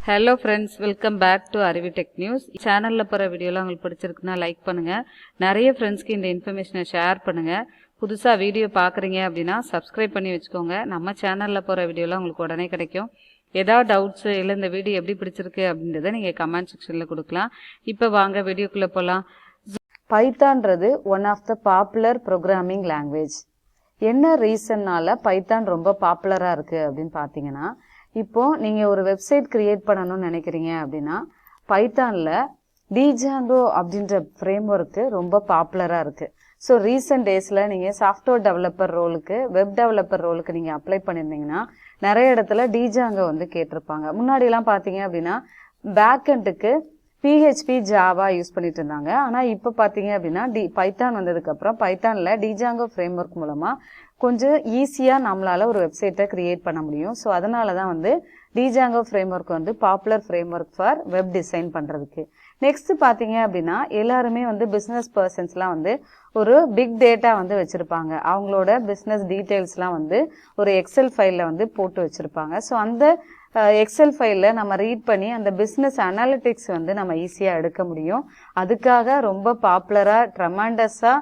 Hello friends, welcome back to aruviitechnews. Channel la pora video la ungalku pidichirukna like பண்ணுங்க. நிறைய ஃப்ரெண்ட்ஸ்க்கு இந்த இன்ஃபர்மேஷனை ஷேர் பண்ணுங்க. புதுசா வீடியோ பார்க்குறீங்க அப்படினா சப்ஸ்கிரைப் பண்ணி வெச்சுக்கோங்க. நம்ம சேனல்ல போற வீடியோலாம் உங்களுக்கு உடனே கிடைக்கும். ஏதாவது டவுட்ஸ் இல்ல இந்த வீடியோ எப்படி பிடிச்சிருக்கு அப்படின்றத நீங்க கமெண்ட் செக்ஷன்ல கொடுக்கலாம். இப்போ வாங்க வீடியோக்குள்ள போலாம். பைத்தான்றது one of the popular programming language. என்ன ரீசன்னால பைத்தான் ரொம்ப பாப்புலரா இருக்கு அப்படின்னு பாத்தீங்கன்னா, இப்போ நீங்க ஒரு வெப்சைட் கிரியேட் பண்ணணும்னு நினைக்கிறீங்க அப்படின்னா பைத்தான்ல டிஜாங்கோ அப்படின்ற ஃப்ரேம் ஒர்க் ரொம்ப பாப்புலரா இருக்கு. ஸோ ரீசெண்ட் டேஸ்ல நீங்க சாஃப்ட்வேர் டெவலப்பர் ரோலுக்கு வெப் டெவலப்பர் ரோலுக்கு நீங்க அப்ளை பண்ணிருந்தீங்கன்னா நிறைய இடத்துல டிஜாங்கோ கேட்டிருப்பாங்க. முன்னாடி எல்லாம் பாத்தீங்க அப்படின்னா பேக்எண்டுக்கு PHP ஜாவா யூஸ் பண்ணிட்டு இருந்தாங்க. ஆனா இப்ப பாத்தீங்க அப்படின்னா பைத்தான் வந்ததுக்கு அப்புறம் பைத்தான்ல டிஜாங்கோ ஃப்ரேம் ஒர்க் மூலமா கொஞ்சம் ஈஸியா நம்மளால ஒரு வெப்சைட்டை கிரியேட் பண்ண முடியும். ஸோ அதனாலதான் Django frame work popular frame work for web design பண்றதுக்கு. நெக்ஸ்ட் பாத்தீங்க அப்படின்னா எல்லாருமே பிசினஸ் பர்சன்ஸ்லாம் ஒரு பிக் டேட்டா வச்சிருப்பாங்க. அவங்களோட பிசினஸ் டீடைல்ஸ்லாம் ஒரு எக்ஸல் ஃபைல்ல போட்டு வச்சிருப்பாங்க. ஸோ அந்த எக்ஸல் ஃபைல்ல நம்ம ரீட் பண்ணி அந்த பிசினஸ் அனாலிட்டிக்ஸ் நம்ம ஈஸியா எடுக்க முடியும். அதுக்காக ரொம்ப பாப்புலரா ட்ரெமெண்டஸா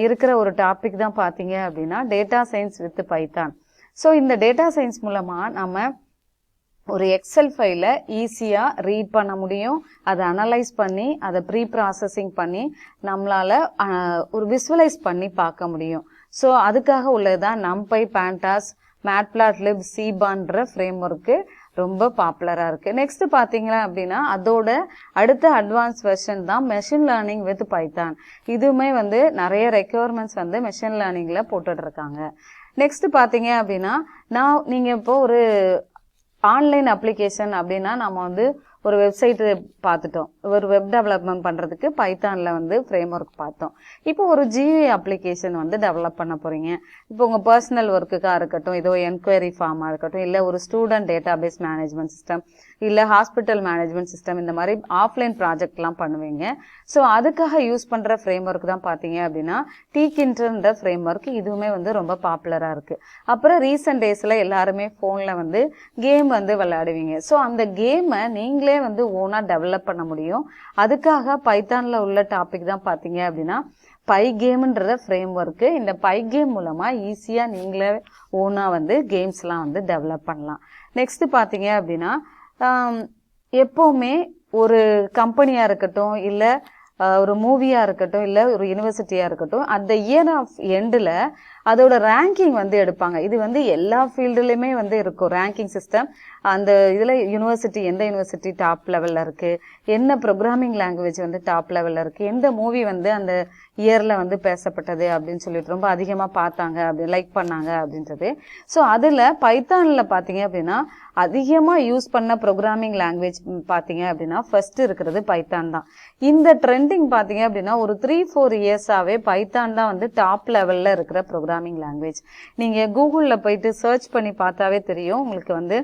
இருக்கிற ஒரு டாபிக் தான் பாத்தீங்க அப்படின்னா data science with Python. So இந்த டேட்டா சயின்ஸ் மூலமா நம்ம ஒரு எக்ஸல் ஃபைல ஈஸியா ரீட் பண்ண முடியும். அதை அனலைஸ் பண்ணி அதை ப்ரீ ப்ராசஸிங் பண்ணி நம்மளால ஒரு விசுவலைஸ் பண்ணி பார்க்க முடியும். ஸோ அதுக்காக உள்ளதுதான் நம்பை, பாண்டாஸ், மேட்பிளாட்லிப், சீபான்ற ஃப்ரேம் ஒர்க்கு ரொம்ப பாப்புலரா இருக்கு. நெக்ஸ்ட் பாத்தீங்களா அப்படின்னா அதோட அடுத்த அட்வான்ஸ் வெர்ஷன் தான் மெஷின் லேர்னிங் வித் பைத்தான். இதுவுமே நிறைய ரெக்யர்மெண்ட்ஸ் மெஷின் லேர்னிங்ல போட்டுட்டு இருக்காங்க. நெக்ஸ்ட் பாத்தீங்க அப்படின்னா நீங்க இப்போ ஒரு ஆன்லைன் அப்ளிகேஷன் அப்படின்னா நம்ம ஒரு வெப்சைட் பார்த்துட்டோம். ஒரு வெப் டெவலப்மெண்ட் பண்றதுக்கு பைத்தான்ல ஃப்ரேம் ஒர்க் பார்த்தோம். இப்போ ஒரு GUI அப்ளிகேஷன் டெவலப் பண்ண போறீங்க. இப்போ உங்க பர்சனல் ஒர்க்குக்கா இருக்கட்டும், ஏதோ என்கொயரி ஃபார்மா இருக்கட்டும், இல்ல ஒரு ஸ்டூடெண்ட் டேட்டாபேஸ் மேனேஜ்மெண்ட் சிஸ்டம், இல்ல ஹாஸ்பிட்டல் மேனேஜ்மெண்ட் சிஸ்டம், இந்த மாதிரி ஆஃப்லைன் ப்ராஜெக்ட் எல்லாம் பண்ணுவீங்க. ஸோ அதுக்காக யூஸ் பண்ற ஃப்ரேம் ஒர்க் தான் பாத்தீங்க அப்படின்னா டீக்கின்ற ஃப்ரேம் ஒர்க். இதுவுமே ரொம்ப பாப்புலரா இருக்கு. அப்புறம் ரீசெண்ட் டேஸ்ல எல்லாருமே போன்ல கேம் விளையாடுவீங்க. ஸோ அந்த கேமை நீங்களே ஓனா டெவலப் பண்ண முடியும். அதுக்காக பைத்தான்ல உள்ள டாபிக் தான் பாத்தீங்க அப்படின்னா பைகேம்ன்ற ஃப்ரேம் ஒர்க். இந்த பைகேம் மூலமா ஈஸியா நீங்களே ஓனா கேம்ஸ் எல்லாம் டெவலப் பண்ணலாம். நெக்ஸ்ட் பாத்தீங்க அப்படின்னா எப்பவுமே ஒரு கம்பெனியா இருக்கட்டும், இல்ல ஒரு மூவியா இருக்கட்டும், இல்ல ஒரு யூனிவர்சிட்டியா இருக்கட்டும், அந்த இயர் ஆஃப் எண்ட்ல அதோட ரேங்கிங் எடுப்பாங்க. இது எல்லா ஃபீல்டுலயுமே இருக்கும் ரேங்கிங் சிஸ்டம். அந்த இதுல யூனிவர்சிட்டி எந்த யூனிவர்சிட்டி டாப் லெவல்ல இருக்கு, என்ன ப்ரோக்ராமிங் லாங்குவேஜ் டாப் லெவல்ல இருக்கு, எந்த மூவி அந்த இயர்ல பேசப்பட்டது அப்படின்னு சொல்லிட்டு ரொம்ப அதிகமா பார்த்தாங்க, அப்படி லைக் பண்ணாங்க அப்படின்றது. ஸோ அதுல பைத்தான்ல பாத்தீங்க அப்படின்னா அதிகமா யூஸ் பண்ண ப்ரோக்ராமிங் லாங்குவேஜ் பாத்தீங்க அப்படின்னா ஃபர்ஸ்ட் இருக்கிறது பைத்தான் தான். இந்த ட்ரெண்டிங் பாத்தீங்க அப்படின்னா ஒரு 3-4 இயர்ஸாவே பைத்தான் தான் டாப் லெவல்ல இருக்கிற ப்ரோக்ராமிங் லாங்குவேஜ். நீங்க கூகுள்ல போயிட்டு சர்ச் பண்ணி பார்த்தாவே தெரியும். உங்களுக்கு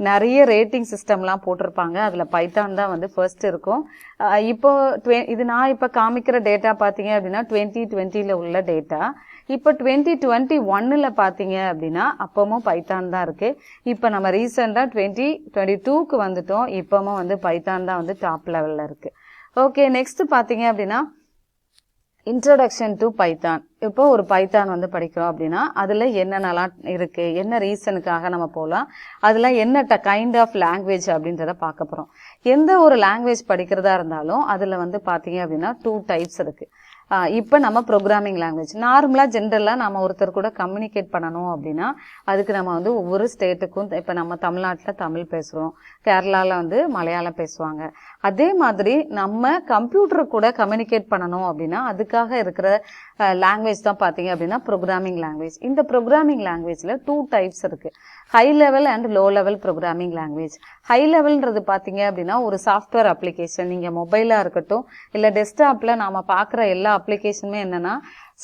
நிறைய ரேட்டிங் சிஸ்டம்லாம் போட்டிருப்பாங்க. அதுல பைத்தான் தான் ஃபர்ஸ்ட் இருக்கும். இப்போ இது நான் இப்ப காமிக்கிற டேட்டா பாத்தீங்க அப்படின்னா 2020ல உள்ள டேட்டா. இப்ப 2021ல பாத்தீங்க அப்படின்னா அப்பவும் பைத்தான் தான் இருக்கு. இப்ப நம்ம ரீசெண்டா 2022க்கு வந்துட்டோம். இப்பவும் பைத்தான் தான் டாப் லெவல்ல இருக்கு. ஓகே, நெக்ஸ்ட் பாத்தீங்க அப்படின்னா இன்ட்ரோடக்ஷன் டு பைத்தான். இப்போ ஒரு பைத்தான் படிக்கிறோம் அப்படின்னா அதுல என்னென்னலாம் இருக்கு, என்ன ரீசனுக்காக நம்ம போகலாம், அதுல என்ன கைண்ட் ஆஃப் லாங்குவேஜ் அப்படின்றத பார்க்க போறோம். எந்த ஒரு லாங்குவேஜ் படிக்கிறதா இருந்தாலும் அதுல பாத்தீங்க அப்படின்னா 2 டைப்ஸ் இருக்கு. இப்ப நம்ம ப்ரோக்ராமிங் லாங்குவேஜ் நார்மலா ஜென்ரலா நம்ம ஒருத்தர் கூட கம்யூனிகேட் பண்ணணும் அப்படின்னா அதுக்கு நம்ம ஒவ்வொரு ஸ்டேட்டுக்கும், இப்ப நம்ம தமிழ்நாட்டுல தமிழ் பேசுறோம், கேரளால மலையாளம் பேசுவாங்க. அதே மாதிரி நம்ம கம்ப்யூட்டர் கூட கம்யூனிகேட் பண்ணணும் அப்படின்னா அதுக்காக இருக்கிற லாங்குவேஜ் தான் பாத்தீங்க அப்படின்னா ப்ரோக்ராமிங் லாங்குவேஜ். இந்த ப்ரோக்ராமிங் லாங்குவேஜ்ல 2 டைப்ஸ் இருக்கு. High level and low level programming language. High லெவல்ன்றது பாத்தீங்க அப்படின்னா ஒரு சாஃப்ட்வேர் அப்ளிகேஷன், நீங்க மொபைலா இருக்கட்டும் இல்ல டெஸ்க்டாப்ல நாம பாக்குற எல்லா அப்ளிகேஷனுமே என்னன்னா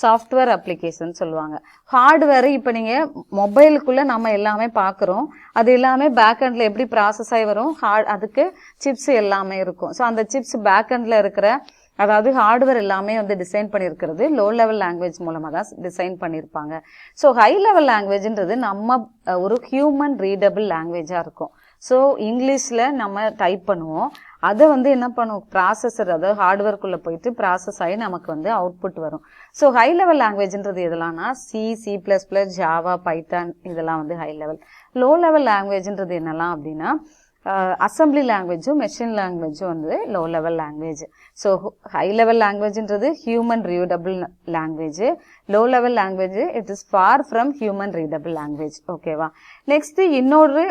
சாஃப்ட்வேர் அப்ளிகேஷன் சொல்லுவாங்க. ஹார்ட்வேர் இப்ப நீங்க மொபைலுக்குள்ள நம்ம எல்லாமே பாக்குறோம், அது எல்லாமே பேக்எண்ட்ல எப்படி ப்ராசஸ் ஆகி வரும், அதுக்கு சிப்ஸ் எல்லாமே இருக்கும். ஸோ அந்த சிப்ஸ் பேக்எண்ட்ல இருக்கிற அதாவது ஹார்ட்வேர் எல்லாமே டிசைன் பண்ணியிருக்கிறது லோ லெவல் லாங்குவேஜ் மூலமா தான் டிசைன் பண்ணியிருப்பாங்க. ஸோ ஹை லெவல் லாங்குவேஜ்ன்றது நம்ம ஒரு ஹியூமன் ரீடபிள் லாங்குவேஜா இருக்கும். ஸோ இங்கிலீஷில் நம்ம டைப் பண்ணுவோம், அதை வந்து என்ன பண்ணுவோம், ப்ராசஸர் அதாவது ஹார்ட்வேர்க்குள்ளே போயிட்டு ப்ராசஸ் ஆகி நமக்கு வந்து அவுட்புட் வரும். ஸோ ஹை லெவல் லாங்குவேஜ்ன்றது எதெல்லாம்னா C++, ஜாவா, பைத்தான் இதெல்லாம் வந்து ஹை லெவல். லோ லெவல் லாங்குவேஜ்ன்றது என்னெல்லாம் அப்படின்னா அசம்பிளி லாங்குவேஜும் மெஷின் லாங்குவேஜும் வந்து low level language. So high level லாங்குவேஜ்ன்றது human readable language. Low level language it is far from human readable language. ஓகேவா. நெக்ஸ்ட் இன்னொரு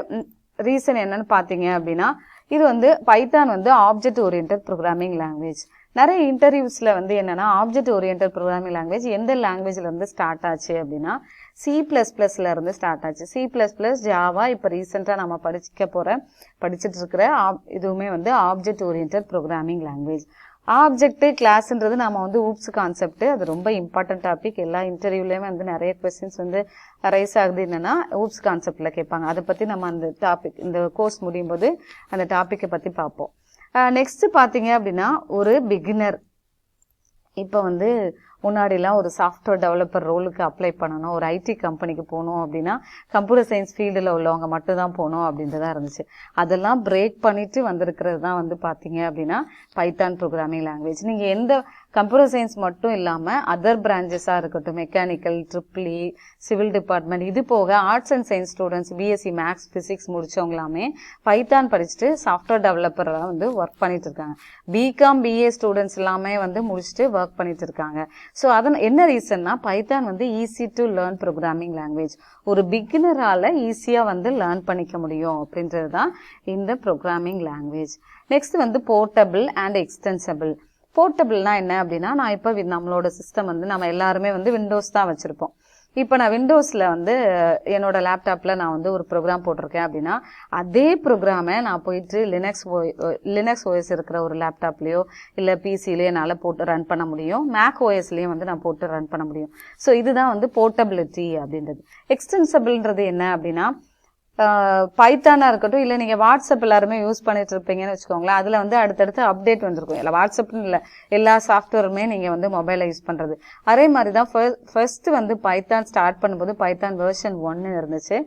ரீசன் என்னன்னு பார்த்தீங்க அப்படின்னா இது வந்து பைத்தான் வந்து ஆப்ஜெக்ட் ஓரியன்டட் ப்ரோக்ராமிங் லாங்குவேஜ். நிறைய இன்டர்வியூஸில் வந்து என்னென்னா ஆப்ஜெக்ட் ஓரியன்டட் ப்ரோக்ராமிங் லாங்குவேஜ் எந்த லாங்குவேஜில் இருந்து ஸ்டார்ட் ஆச்சு அப்படின்னா C++ல இருந்து ஸ்டார்ட் ஆச்சு. C++, ஜாவா, இப்போ ரீசெண்டாக நம்ம படிச்சுட்டு இருக்கிற இதுவுமே வந்து object oriented programming language. Object கிளாஸ்ன்றது நம்ம வந்து ஊப்ஸ் கான்செப்ட், அது ரொம்ப இம்பார்ட்டன்ட் டாபிக். எல்லா இன்டர்வியூலேயுமே வந்து நிறைய கொஸ்டின்ஸ் வந்து ரைஸ் ஆகுது. என்னன்னா ஊப்ஸ் கான்செப்டில் கேட்பாங்க. அதை பற்றி நம்ம அந்த டாபிக் இந்த கோர்ஸ் முடியும் போது அந்த டாப்பிக்கை பற்றி பார்ப்போம். நெக்ஸ்ட் பார்த்தீங்க அப்படின்னா ஒரு பிகினர் இப்போ வந்து முன்னாடிலாம் ஒரு சாஃப்ட்வேர் டெவலப்பர் ரோலுக்கு அப்ளை பண்ணணும், ஒரு ஐடி கம்பெனிக்கு போகணும் அப்படின்னா கம்ப்யூட்டர் சயின்ஸ் ஃபீல்டில் உள்ளவங்க மட்டும்தான் போகணும் அப்படின்றதான் இருந்துச்சு. அதெல்லாம் பிரேக் பண்ணிட்டு வந்திருக்கிறது தான் வந்து பார்த்தீங்க அப்படின்னா பைத்தான் ப்ரோக்ராமிங் லாங்குவேஜ். நீங்கள் எந்த கம்ப்யூட்டர் சயின்ஸ் மட்டும் இல்லாமல் அதர் பிரான்ச்சஸாக இருக்கட்டும், மெக்கானிக்கல், ட்ரிபிள்இ, சிவில் டிபார்ட்மெண்ட், இது போக arts and science students, BSc maths physics முடிச்சவங்களாமே பைத்தான் படிச்சுட்டு சாஃப்ட்வேர் டெவலப்பராக வந்து ஒர்க் பண்ணிட்டு இருக்காங்க. பிகாம், பிஏ ஸ்டூடெண்ட்ஸ் எல்லாமே வந்து முடிச்சுட்டு ஒர்க் பண்ணிட்டு இருக்காங்க. ஸோ அதன் என்ன ரீசன்னா பைத்தான் வந்து easy to learn programming language. ஒரு பிகினரால் ஈஸியாக வந்து லேர்ன் பண்ணிக்க முடியும் அப்படின்றது தான் இந்த ப்ரோக்ராமிங் லாங்குவேஜ். நெக்ஸ்ட் வந்து போர்ட்டபிள் அண்ட் எக்ஸ்டென்சபிள். போர்ட்டபிள்னா என்ன அப்படின்னா நான் இப்போ நம்மளோட சிஸ்டம் வந்து நம்ம எல்லாருமே வந்து விண்டோஸ் தான் வச்சுருப்போம். இப்போ நான் விண்டோஸில் வந்து என்னோட லேப்டாப்பில் நான் வந்து ஒரு ப்ரோக்ராம் போட்டிருக்கேன் அப்படின்னா அதே ப்ரோக்ராமை நான் போயிட்டு லினக்ஸ் ஓஎஸ் இருக்கிற ஒரு லேப்டாப்லேயோ இல்லை பிசிலேயோ என்னால் போட்டு ரன் பண்ண முடியும். மேக் ஓஎஸ்லேயும் வந்து நான் போட்டு ரன் பண்ண முடியும். ஸோ இதுதான் வந்து போர்ட்டபிலிட்டி அப்படின்றது. எக்ஸ்டென்சபிள்ன்றது என்ன அப்படின்னா பைத்தானா இருக்கட்டும், இல்லை நீங்கள் வாட்ஸ்அப் எல்லாருமே யூஸ் பண்ணிட்டு இருப்பீங்கன்னு வச்சுக்கோங்களேன், அதில் வந்து அடுத்தடுத்து அப்டேட் வந்திருக்கும். இல்லை வாட்ஸ்அப்னு இல்லை, எல்லா சாஃப்ட்வேருமே நீங்கள் வந்து மொபைலில் யூஸ் பண்ணுறது. அதே மாதிரி தான் ஃபர்ஸ்ட் வந்து பைத்தான் ஸ்டார்ட் பண்ணும்போது பைத்தான் வெர்ஷன் 1 இருந்துச்சு.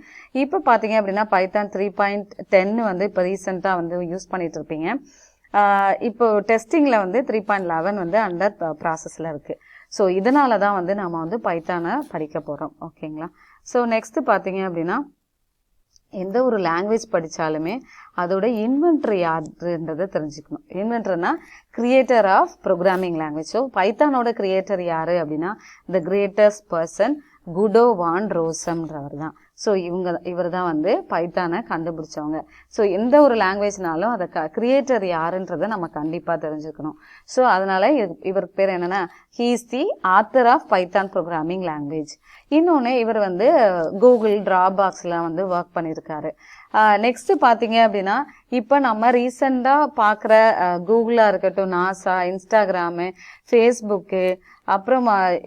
இப்போ பார்த்தீங்க அப்படின்னா பைத்தான் 3.10 வந்து இப்போ ரீசெண்டாக வந்து யூஸ் பண்ணிட்டு இருப்பீங்க. இப்போ டெஸ்டிங்கில் வந்து 3.11 வந்து அண்டர் ப்ராசஸில் இருக்குது. ஸோ இதனால தான் வந்து நம்ம வந்து பைத்தானை படிக்க போகிறோம். ஓகேங்களா. ஸோ நெக்ஸ்ட் பார்த்தீங்க அப்படின்னா எந்த ஒரு லாங்குவேஜ் படித்தாலுமே அதோட இன்வென்டர் யாருன்றதை தெரிஞ்சுக்கணும். இன்வென்டர்னா creator of programming language. So பைத்தானோட கிரியேட்டர் யாரு அப்படின்னா த கிரேட்டஸ்ட் பர்சன் குடோ வான் ரோசம்ன்றவர் தான். ஸோ இவர் தான் வந்து பைத்தானை கண்டுபிடிச்சவங்க. ஸோ எந்த ஒரு லாங்குவேஜ்னாலும் அதை கிரியேட்டர் யாருன்றதை நம்ம கண்டிப்பாக தெரிஞ்சுக்கணும். ஸோ அதனால இவருக்கு பேர் என்னன்னா he is the author of Python programming language. இன்னொன்று இவர் வந்து கூகுள், டிராபாக்ஸ்லாம் வந்து ஒர்க் பண்ணியிருக்காரு. நெக்ஸ்ட் பார்த்தீங்க அப்படின்னா இப்போ நம்ம ரீசெண்டாக பார்க்குற கூகுளாக இருக்கட்டும், நாசா, இன்ஸ்டாகிராமு, ஃபேஸ்புக்கு, அப்புறம்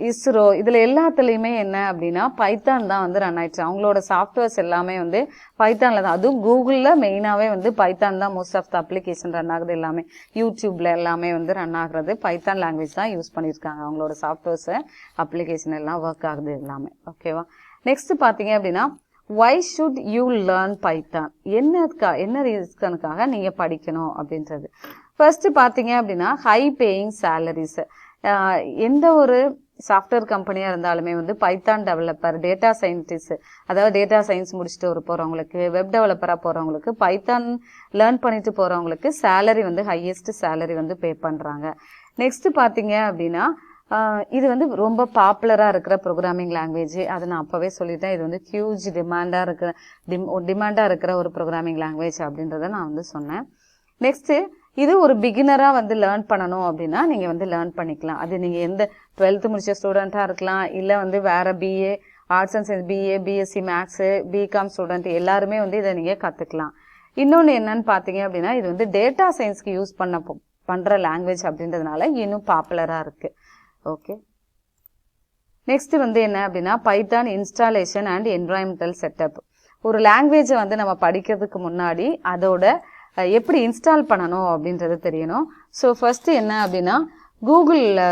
இஸ்ரோ, இதில் எல்லாத்துலேயுமே என்ன அப்படின்னா பைத்தான் தான் வந்து ரன் ஆயிடுச்சு. அவங்களோட சாஃப்ட்வேர்ஸ் எல்லாமே வந்து பைத்தானில் தான். அதுவும் கூகுளில் மெயினாகவே வந்து பைத்தான் தான் most of the application run ஆகுது. எல்லாமே யூடியூப்ல எல்லாமே வந்து ரன் ஆகுறது பைத்தான் லாங்குவேஜ் தான் யூஸ் பண்ணியிருக்காங்க. அவங்களோட சாஃப்ட்வேர்ஸை அப்ளிகேஷன் எல்லாம் ஒர்க் ஆகுது எல்லாமே. ஓகேவா. நெக்ஸ்ட் பார்த்தீங்க அப்படின்னா why should you learn python? என்ன ரீசனுக்காக நீங்க படிக்கணும் அப்படின்றது. ஃபர்ஸ்ட் பார்த்தீங்க அப்படின்னா ஹை பேயிங் சேலரிஸ். எந்த ஒரு சாஃப்ட்வேர் கம்பெனியாக இருந்தாலுமே வந்து பைத்தான் டெவலப்பர், டேட்டா சயின்டிஸ்ட், அதாவது டேட்டா சயின்ஸ் முடிச்சுட்டு போகிறவங்களுக்கு, வெப் டெவலப்பராக போகிறவங்களுக்கு, பைத்தான் லேர்ன் பண்ணிட்டு போகிறவங்களுக்கு சேலரி வந்து ஹையஸ்ட் சேலரி வந்து பே பண்ணுறாங்க. நெக்ஸ்ட் பார்த்தீங்க அப்படின்னா இது வந்து ரொம்ப பாப்புலராக இருக்கிற ப்ரோக்ராமிங் லாங்குவேஜ். அதை நான் அப்போவே சொல்லிட்டேன். இது வந்து ஹியூஜ் டிமாண்டாக இருக்கிற ஒரு ப்ரோக்ராமிங் லாங்குவேஜ் அப்படின்றத நான் வந்து சொன்னேன். நெக்ஸ்ட்டு இது ஒரு பிகினராக வந்து லேர்ன் பண்ணணும் அப்படின்னா நீங்கள் வந்து லேர்ன் பண்ணிக்கலாம். அது நீங்கள் எந்த 12th முடிச்ச ஸ்டூடெண்ட்டாக இருக்கலாம், இல்லை வந்து வேறு BA arts and science, BA, BSc maths, BCom student எல்லாருமே வந்து இதை நீங்கள் கற்றுக்கலாம். இன்னொன்று என்னன்னு பார்த்தீங்க அப்படின்னா இது வந்து டேட்டா சயின்ஸ்க்கு யூஸ் பண்ணுற லாங்குவேஜ் அப்படின்றதுனால இன்னும் பாப்புலராக இருக்குது. ஓகே. நெக்ஸ்ட் வந்து என்ன அப்படின்னா Python installation and environmental setup. ஒரு லாங்குவேஜை வந்து நம்ம படிக்கிறதுக்கு முன்னாடி அதோட எப்படி இன்ஸ்டால் பண்ணணும் அப்படின்றது தெரியணும். ஸோ ஃபர்ஸ்ட் என்ன அப்படின்னா கூகுளில்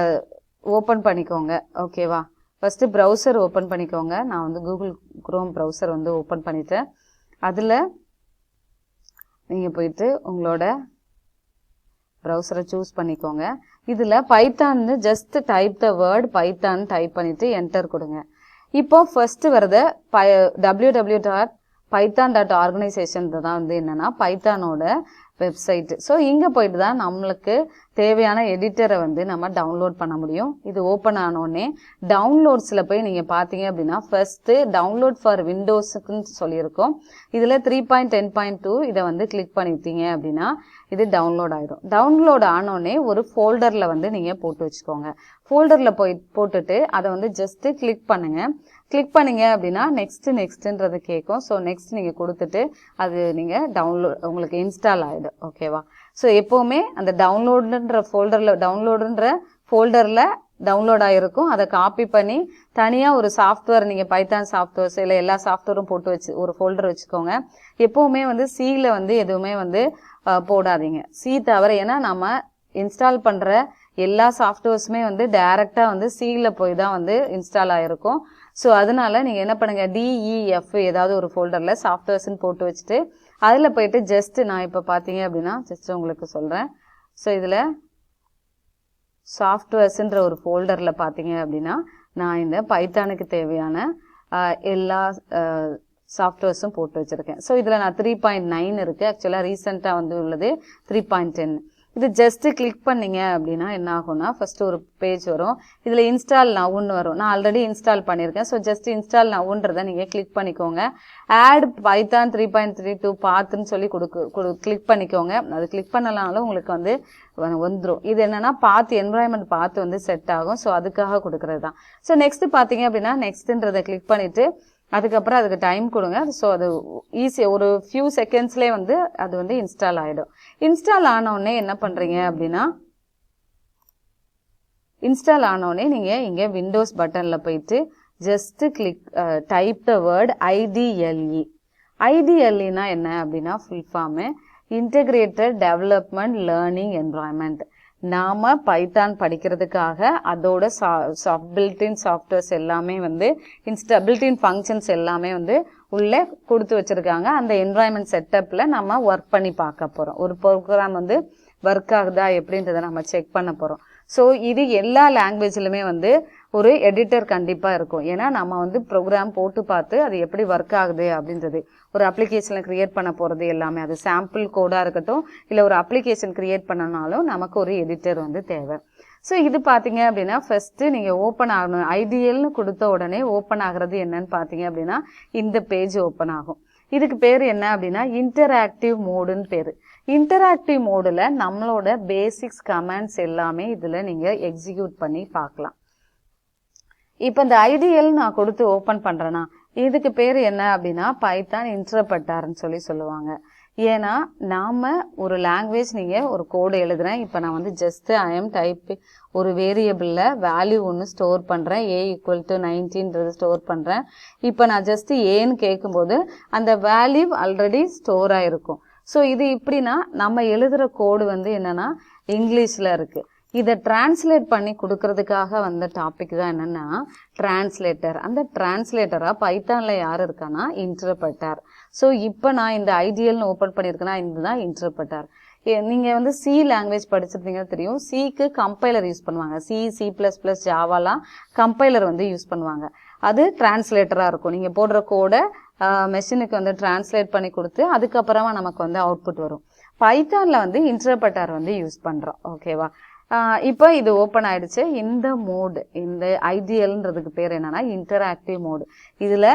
ஓப்பன் பண்ணிக்கோங்க. ஓகேவா. ஃபர்ஸ்ட் ப்ரௌசர் ஓப்பன் பண்ணிக்கோங்க. நான் வந்து கூகுள் குரோம் ப்ரௌசர் வந்து ஓப்பன் பண்ணிட்டேன். அதில் நீங்கள் போயிட்டு உங்களோட ப்ரௌசரை சூஸ் பண்ணிக்கோங்க. இதில் பைத்தான்னு just type the word Python type பண்ணிவிட்டு என்டர் கொடுங்க. இப்போ ஃபர்ஸ்ட் வரத www.python.organization தான் வந்து என்னன்னா பைத்தானோட வெப்சைட். ஸோ இங்கே போயிட்டு தான் நம்மளுக்கு தேவையான எடிட்டரை வந்து நம்ம டவுன்லோட் பண்ண முடியும். இது ஓப்பன் ஆனோடனே டவுன்லோட்ஸில் போய் நீங்கள் பார்த்தீங்க அப்படின்னா ஃபர்ஸ்ட்டு டவுன்லோட் ஃபார் விண்டோஸுக்குன்னு சொல்லியிருக்கோம். இதில் 3.10.2 இதை வந்து கிளிக் பண்ணிட்டீங்க அப்படின்னா இது டவுன்லோட் ஆகிடும். டவுன்லோட் ஆனோடனே ஒரு ஃபோல்டரில் வந்து நீங்கள் போட்டு வச்சுக்கோங்க. ஃபோல்டரில் போட்டுட்டு அதை வந்து ஜஸ்ட்டு கிளிக் பண்ணுங்கள். கிளிக் பண்ணிங்க அப்படின்னா நெக்ஸ்ட்டுன்றது கேட்கும். ஸோ நெக்ஸ்ட் நீங்கள் கொடுத்துட்டு அது நீங்கள் உங்களுக்கு இன்ஸ்டால் ஆகிடும். ஓகேவா? ஸோ எப்போவுமே அந்த டவுன்லோடுன்ற ஃபோல்டரில் டவுன்லோட் ஆகிருக்கும். அதை காப்பி பண்ணி தனியாக ஒரு சாஃப்ட்வேர் நீங்கள் பைத்தான் சாஃப்ட்வேர்ஸ் இல்லை எல்லா சாஃப்ட்வேரும் போட்டு வச்சு ஒரு ஃபோல்டர் வச்சுக்கோங்க. எப்போவுமே வந்து சியில் வந்து எதுவுமே வந்து போடாதீங்க. சி தவிர, ஏன்னா நம்ம இன்ஸ்டால் பண்ணுற எல்லா சாஃப்ட்வேர்ஸுமே வந்து டைரெக்டாக வந்து சியில் போய் தான் வந்து இன்ஸ்டால் ஆகிருக்கும். ஸோ அதனால நீங்கள் என்ன பண்ணுங்கள், DEF ஏதாவது ஒரு ஃபோல்டரில் சாஃப்ட்வேர்ஸ்ன்னு போட்டு வச்சுட்டு அதில் போயிட்டு ஜஸ்ட் நான் இப்போ பார்த்தீங்க அப்படின்னா ஜஸ்ட் உங்களுக்கு சொல்கிறேன். ஸோ இதில் சாஃப்ட்வேர்ஸ்ன்ற ஒரு ஃபோல்டரில் பார்த்தீங்க அப்படின்னா நான் இந்த பைத்தானுக்கு தேவையான எல்லா சாஃப்ட்வேர்ஸும் போட்டு வச்சுருக்கேன். ஸோ இதில் நான் 3.9 இருக்குது. ஆக்சுவலாக ரீசெண்டாக வந்து உள்ளது 3.10. இது ஜஸ்ட்டு கிளிக் பண்ணிங்க அப்படின்னா என்ன ஆகும்னா ஃபஸ்ட்டு ஒரு பேஜ் வரும். இதில் இன்ஸ்டால் நவுன்னு வரும். நான் ஆல்ரெடி இன்ஸ்டால் பண்ணியிருக்கேன். ஸோ ஜஸ்ட் இன்ஸ்டால் நவுன்றதை நீங்கள் கிளிக் பண்ணிக்கோங்க. ஆட் பைத்தான் 3.32 பாத்துன்னு சொல்லி கிளிக் பண்ணிக்கோங்க. அது கிளிக் பண்ணனாலும் உங்களுக்கு வந்து வந்துடும். இது என்னன்னா என்வரான்மெண்ட் பாத்து வந்து செட் ஆகும். ஸோ அதுக்காக கொடுக்கறது தான். ஸோ நெக்ஸ்ட் பார்த்தீங்க அப்படின்னா நெக்ஸ்ட்ன்றதை கிளிக் பண்ணிட்டு அதுக்கப்புறம் அதுக்கு டைம் கொடுங்க. ஸோ அது ஈஸியாக ஒரு ஃபியூ செகண்ட்ஸ்லேயே வந்து அது வந்து இன்ஸ்டால் ஆகிடும். இன்ஸ்டால் ஆனோடனே என்ன பண்ணுறீங்க அப்படின்னா இன்ஸ்டால் ஆனோடனே நீங்கள் இங்கே விண்டோஸ் பட்டனில் போயிட்டு just type the word IDLE. IDLEனா என்ன அப்படின்னா full form integrated development learning environment. நாம பைத்தான் படிக்கிறதுக்காக அதோட பில்டின் சாஃப்ட்வேர்ஸ் எல்லாமே வந்து பில்டின் ஃபங்க்ஷன்ஸ் எல்லாமே வந்து உள்ளே கொடுத்து வச்சிருக்காங்க. அந்த என்வரான்மெண்ட் செட்டப்பில் நம்ம ஒர்க் பண்ணி பார்க்க போகிறோம். ஒரு ப்ரோக்ராம் வந்து ஒர்க் ஆகுதா எப்படின்றத நம்ம செக் பண்ண போகிறோம். ஸோ இது எல்லா லாங்குவேஜ்லுமே வந்து ஒரு எடிட்டர் கண்டிப்பாக இருக்கும். ஏன்னா நம்ம வந்து ப்ரோக்ராம் போட்டு பார்த்து அது எப்படி ஒர்க் ஆகுது அப்படின்றது ஒரு அப்ளிகேஷனில் க்ரியேட் பண்ண போகிறது எல்லாமே அது சாம்பிள் கோடாக இருக்கட்டும் இல்லை ஒரு அப்ளிகேஷன் க்ரியேட் பண்ணனாலும் நமக்கு ஒரு எடிட்டர் வந்து தேவை. ஸோ இது பார்த்தீங்க அப்படின்னா ஃபஸ்ட்டு நீங்கள் ஓப்பன் ஆகணும். ஐடியல்னு கொடுத்த உடனே ஓப்பன் ஆகிறது என்னன்னு பார்த்தீங்க அப்படின்னா இந்த பேஜ் ஓப்பன் ஆகும். இதுக்கு பேர் என்ன அப்படின்னா இன்டராக்டிவ் மோடுன்னு பேர். இன்டராக்டிவ் மோடில் நம்மளோட பேசிக்ஸ் கமாண்ட்ஸ் எல்லாமே இதில் நீங்கள் எக்ஸிக்யூட் பண்ணி பார்க்கலாம். இப்போ இந்த ஐடியல் நான் கொடுத்து ஓப்பன் பண்ணுறேன்னா இதுக்கு பேர் என்ன அப்படின்னா பைத்தான் இன்டர்பிரட்டர்னு சொல்லுவாங்க. ஏன்னா நாம் ஒரு லாங்குவேஜ் நீங்கள் ஒரு கோடு எழுதுறேன். இப்போ நான் வந்து ஜஸ்ட்டு டைப் ஒரு வேரியபிளில் வேல்யூ ஒன்று ஸ்டோர் பண்ணுறேன். A = 19 ஸ்டோர் பண்ணுறேன். இப்போ நான் ஜஸ்ட்டு ஏன்னு கேட்கும்போது அந்த வேல்யூ ஆல்ரெடி ஸ்டோர் ஆகிருக்கும். ஸோ இது இப்படின்னா நம்ம எழுதுகிற கோடு வந்து என்னென்னா இங்கிலீஷில் இருக்குது. இதை டிரான்ஸ்லேட் பண்ணி கொடுக்கறதுக்காக வந்த டாபிக் தான் என்னென்னா டிரான்ஸ்லேட்டர். அந்த டிரான்ஸ்லேட்டராக பைத்தானில் யார் இருக்கான்னா இன்டர்பிரட்டர். ஸோ இப்போ நான் இந்த ஐடியல்னு ஓப்பன் பண்ணியிருக்கேன்னா இதுதான் இன்டர்பிரட்டர். நீங்கள் வந்து சி லாங்குவேஜ் படிச்சிருந்தீங்கன்னா தெரியும். சிக்கு கம்பைலர் யூஸ் பண்ணுவாங்க. C++, ஜாவாலாம் கம்பைலர் வந்து யூஸ் பண்ணுவாங்க. அது டிரான்ஸ்லேட்டராக இருக்கும். நீங்கள் போடுற கோடை மெஷினுக்கு வந்து டிரான்ஸ்லேட் பண்ணி கொடுத்து அதுக்கப்புறமா நமக்கு வந்து அவுட்புட் வரும். பைத்தானில் வந்து இன்டர்பிரட்டர் வந்து யூஸ் பண்ணுறோம். ஓகேவா? இப்போ இது ஓப்பன் ஆயிடுச்சு. இந்த மோடு இந்த ஐடியல்ன்றதுக்கு பேர் என்னன்னா இன்டராக்டிவ் மோடு. இதில்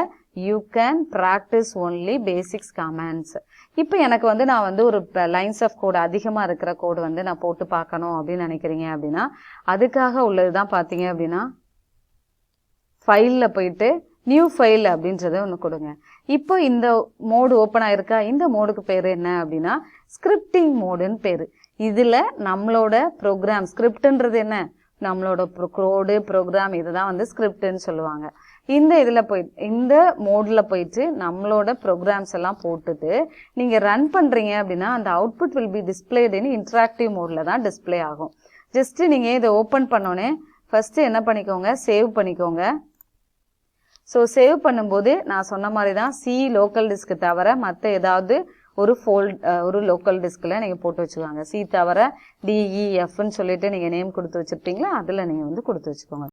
you can practice only basics commands. இப்போ எனக்கு வந்து நான் வந்து ஒரு லைன்ஸ் ஆஃப் கோடு அதிகமாக இருக்கிற கோடு வந்து நான் போட்டு பார்க்கணும் அப்படின்னு நினைக்கிறீங்க அப்படின்னா அதுக்காக உள்ளது தான் பார்த்தீங்க அப்படின்னா ஃபைலில் போயிட்டு நியூ ஃபைல் அப்படின்றத ஒன்று கொடுங்க. இப்போ இந்த மோடு ஓப்பன் ஆயிருக்கா. இந்த மோடுக்கு பேர் என்ன அப்படின்னா ஸ்கிரிப்டிங் மோடுன்னு பேர். இதில் நம்மளோட ப்ரோக்ராம் ஸ்கிரிப்டுன்றது என்ன நம்மளோட கோடு ப்ரோக்ராம் இதுதான் வந்து ஸ்கிரிப்டுன்னு சொல்லுவாங்க. இந்த இதில் இந்த மோடில் போயிட்டு நம்மளோட ப்ரோக்ராம்ஸ் எல்லாம் போட்டுட்டு நீங்கள் ரன் பண்ணுறீங்க அப்படின்னா அந்த output will be displayed in interactive மோடில் தான் டிஸ்பிளே ஆகும். ஜஸ்ட்டு நீங்கள் இதை ஓப்பன் பண்ணோன்னே ஃபஸ்ட்டு என்ன பண்ணிக்கோங்க, சேவ் பண்ணிக்கோங்க. ஸோ சேவ் பண்ணும்போது நான் சொன்ன மாதிரி தான் சி லோக்கல் டிஸ்க்கு தவிர மற்ற ஏதாவது ஒரு லோக்கல் டிஸ்க்ல நீங்க போட்டு வச்சுக்கோங்க. சி தவிர DEFன்னு சொல்லிட்டு நீங்க நேம் கொடுத்து வச்சிருப்பீங்களா, அதுல நீங்க வந்து கொடுத்து வச்சுக்கோங்க.